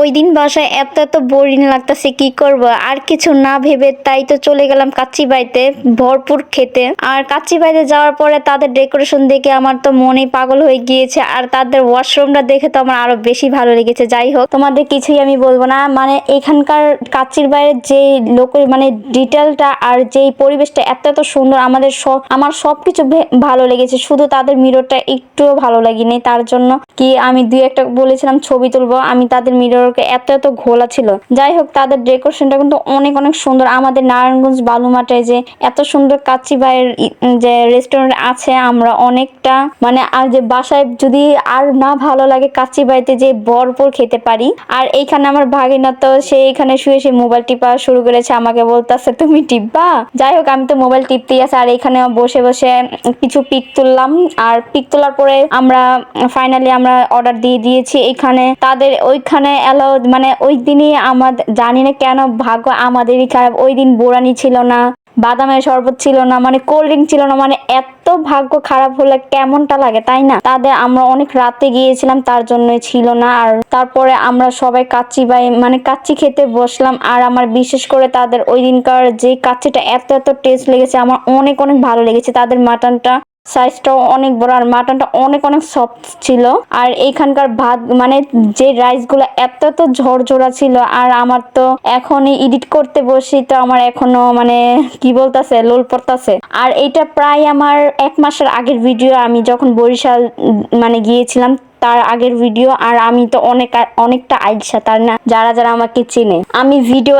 ওই দিন বাসায় এত এত বোরিং লাগতেছে, কি করব আর কিছু না ভেবে তাই তো চলে গেলাম কাচ্চি বাড়িতে ভরপুর খেতে। আর কাচ্চি বাড়িতে যাওয়ার পরে তাদের ডেকোরেশন দেখে আমার তো মনেই পাগল হয়ে গিয়েছে, আর তাদের ওয়াশরুমটা দেখে তো আমার আরো বেশি ভালো লেগেছে। যাই হোক, তোমাদের কিছুই আমি বলবো না, মানে এখানকার কাচ্চির বাইরের যে লোকের মানে ডিটেলটা আর যেই পরিবেশটা এত এত সুন্দর, আমার সবকিছু ভালো লেগেছে, শুধু তাদের মিররটা একটুও ভালো লাগেনি। তার জন্য কি আমি দুই একটা বলেছিলাম ছবি তুলবো, আমি তাদের মিররকে এত এত ঘোলা ছিল। যাই হোক, তাদের ডেকোরেশনটা কিন্তু অনেক অনেক সুন্দর। আমাদের নারায়ণগঞ্জ বালুমাটায় যে এত সুন্দর কাচ্চি বাইয়ের যে রেস্টুরেন্ট আছে, আমরা অনেকটা মানে আর যে বাসায় যদি আর না ভালো লাগে কাচ্চি বাড়িতে যে ভরপুর খেতে পারি। আর এইখানে আমার ভাগিনা তো সে এখানে শুয়ে সে মোবাইল টিপা শুরু করেছে, আমাকে বলতেছে তুমি টিপবা। যাই হোক, আমি তো মোবাইল টিপতেই আছে, আর এখানে বসে বসে কিছু পিক তুললাম। আর পিক তোলার পরে আমরা ফাইনালি আমরা অর্ডার দিয়ে দিয়েছি। এখানে তাদের ওইখানে এলাও মানে ওই দিনই আমাদের জানি না কেন ভাগ্য আমাদেরই খারাপ, ওই দিন বোরানি ছিল না, বাদামের শরবত ছিল না, মানে কোল্ড ড্রিঙ্ক ছিল না। মানে এত ভাগ্য খারাপ হলে কেমনটা লাগে, তাই না? তাদের আমরা অনেক রাতে গিয়েছিলাম, তার জন্যই ছিল না। আর তারপরে আমরা সবাই কাচ্চি মানে কাচ্চি খেতে বসলাম। আর আমার বিশেষ করে তাদের ওই দিনকার যে কাচ্চিটা এত এত টেস্ট লেগেছে, আমার অনেক অনেক ভালো লেগেছে। তাদের মাটনটা সাইজটাও অনেক বড়, আর মাটনটা অনেক অনেক সফট ছিল। আর এইখানকার ভাত মানে যে রাইস গুলো এত এত ঝরঝরা ছিল। আর আমার তো এখনই এডিট করতে বসি, তো আমার এখনো মানে কি বলতেছে লোল পড়তাছে। আর এটা প্রায় আমার 1 মাসের আগের ভিডিও, আমি যখন বরিশাল মানে গিয়েছিলাম তার আগের ভিডিও। আর আমি তো অনেকটা আইডিয়া, তার না যারা যারা আমাকে চিনে, আমি ভিডিও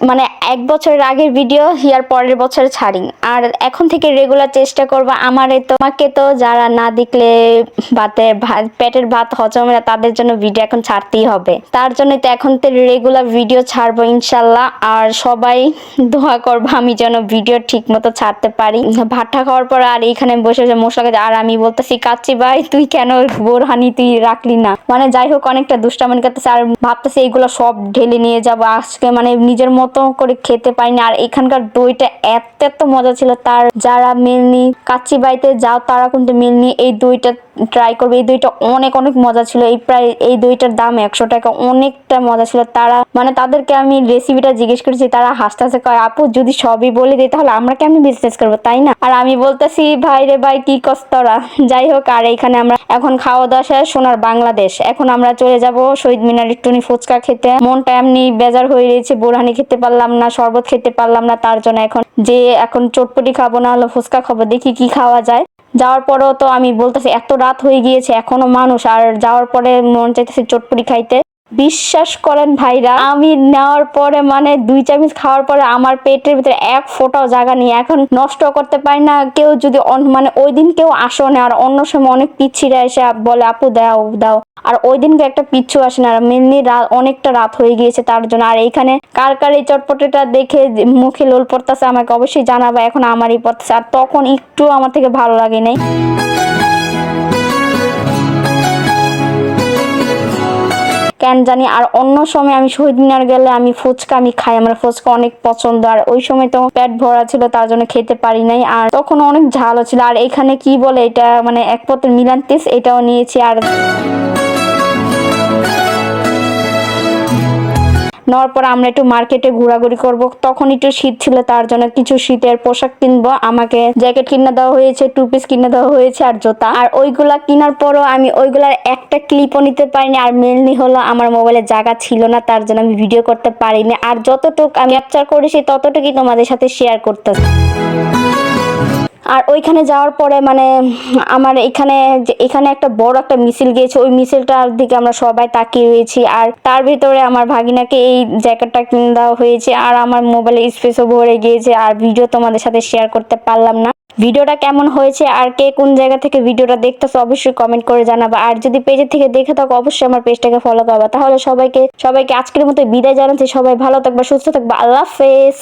মানে 1 বছরের আগের ভিডিও ইয়ার পরের বছর ছাড়ি। আর এখন থেকে রেগুলার চেষ্টা করবো। তোমাকে তো যারা না দেখলে পেটের ভাত হজম হয় না, তাদের জন্য ভিডিও এখন ছাড়তেই হবে। তার জন্য তো এখন তো রেগুলার ভিডিও ছাড়বো ইনশাল্লাহ। আর সবাই দোয়া করবো আমি যেন ভিডিও ঠিক মতো ছাড়তে পারি। ভাতটা খাওয়ার পর আর এইখানে বসে বসে মশলা আর আমি বলতেছি কাচ্চি ভাই তুই কেন বোরহানি তুই রাখলি না। মানে যাই হোক, অনেকটা দুষ্টামি করতেছে। আর ভাবতেছে এইগুলো সব ঢেলে নিয়ে যাবো আজকে, মানে নিজের মতো করে খেতে পারিনি। আর এখানকার দইটা এত এত মজা ছিল। তার যারা মিলনি কাচ্চি বাড়িতে যাও তারা কিন্তু মিলনি এই দইটা ট্রাই করবে। এই দইটা অনেক অনেক মজা ছিল। এই দইটার দাম 100 টাকা, অনেকটা মজা ছিল। তারা মানে তাদেরকে আমি রেসিপিটা জিজ্ঞেস করেছি, তারা হাসতে হাসতে কয় আপু যদি সবই বলে দিই তাহলে আমরা কেমন বিজনেস করবো, তাই না? আর আমি বলতেছি ভাই রে ভাই কি কষ্টরা। যাই হোক, আর এইখানে আমরা এখন খাওয়া দাওয়া শেষ, সোনার বাংলাদেশ। এখন আমরা চলে যাব শহীদ মিনার একটুনি ফুচকা খেতে। মনটা এমনি বেজার হয়ে রয়েছে, বোরহানি খেতে পারলাম না, শরবত খেতে পারলাম না। তার জন্য এখন চটপটি খাবো, না হলে ফুচকা খাবো, দেখি কি খাওয়া যায়। যাওয়ার পরেও তো আমি বলতেছি এত রাত হয়ে গিয়েছে এখনো মানুষ, আর যাওয়ার পরে মন চাইতেছে চটপটি খাইতে। বিশ্বাস করেন ভাইরা, আমি নেওয়ার পরে মানে 2 চামচ খাওয়ার পরে আমার পেটের ভিতরে এক ফোঁটাও জায়গা নেই, এখন নষ্ট করতে পারি না। কেউ যদি মানে ওই দিন কেউ আসো না, আর অন্য সময় অনেক পিচ্ছিরা এসে বলে আপু দাও দাও, আর ওই দিনকে একটা পিচ্ছু আসে না। আর মেনলি অনেকটা রাত হয়ে গিয়েছে তার জন্য। আর এইখানে কার কার এই চটপটিটা দেখে মুখে লোল পড়তেছে আমাকে অবশ্যই জানাবা। এখন আমারই পড়তেছে, আর তখন একটু আমার থেকে ভালো লাগে নাই কেন জানি। আর অন্য সময় আমি শহীদ মিনার গেলে আমি ফুচকা আমি খাই, আমার ফুচকা অনেক পছন্দ। আর ওই সময় তো পেট ভরা ছিল, তার জন্য খেতে পারি নাই। আর তখন অনেক ঝালও ছিল। আর এখানে কি বলে এটা মানে এক পথের মিলান্তিস, এটাও নিয়েছি। আর নেওয়ার পর আমরা একটু মার্কেটে ঘোরাঘুরি করব। তখন একটু শীত ছিল, তার জন্য কিছু শীতের পোশাক কিনবো। আমাকে জ্যাকেট কিনে দেওয়া হয়েছে, 2 পিস কিনে দেওয়া হয়েছে, আর জুতা। আর ওইগুলা কেনার পরও আমি ওইগুলার একটা ক্লিপও নিতে পারিনি। আর মেনলি হলো আমার মোবাইলে জায়গা ছিল না, তার জন্য আমি ভিডিও করতে পারিনি। আর যতটুকু আমি ক্যাপচার করেছি ততটুকুই তোমাদের সাথে শেয়ার করতেছি। আর ওইখানে যাওয়ার পরে মানে আমার এখানে একটা বড় একটা মিছিল গিয়েছে, ওই মিছিলটার দিকে আমরা সবাই তাকিয়ে রয়েছি। আর তার ভিতরে আমার ভাগিনাকে এই জ্যাকেটটা কিনে দেওয়া হয়েছে। আর আমার মোবাইলে স্পেসও ভরে গিয়েছে, আর ভিডিও তোমাদের সাথে শেয়ার করতে পারলাম না। ভিডিওটা কেমন হয়েছে আর কে কোন জায়গা থেকে ভিডিওটা দেখতেছো অবশ্যই কমেন্ট করে জানাবা। আর যদি পেজের থেকে দেখে থাকো অবশ্যই আমার পেজটাকে ফলো করবা। তাহলে সবাইকে আজকের মতো বিদায় জানাচ্ছি। সবাই ভালো থাকবা, সুস্থ থাকবা, আল্লাহ হাফেজ।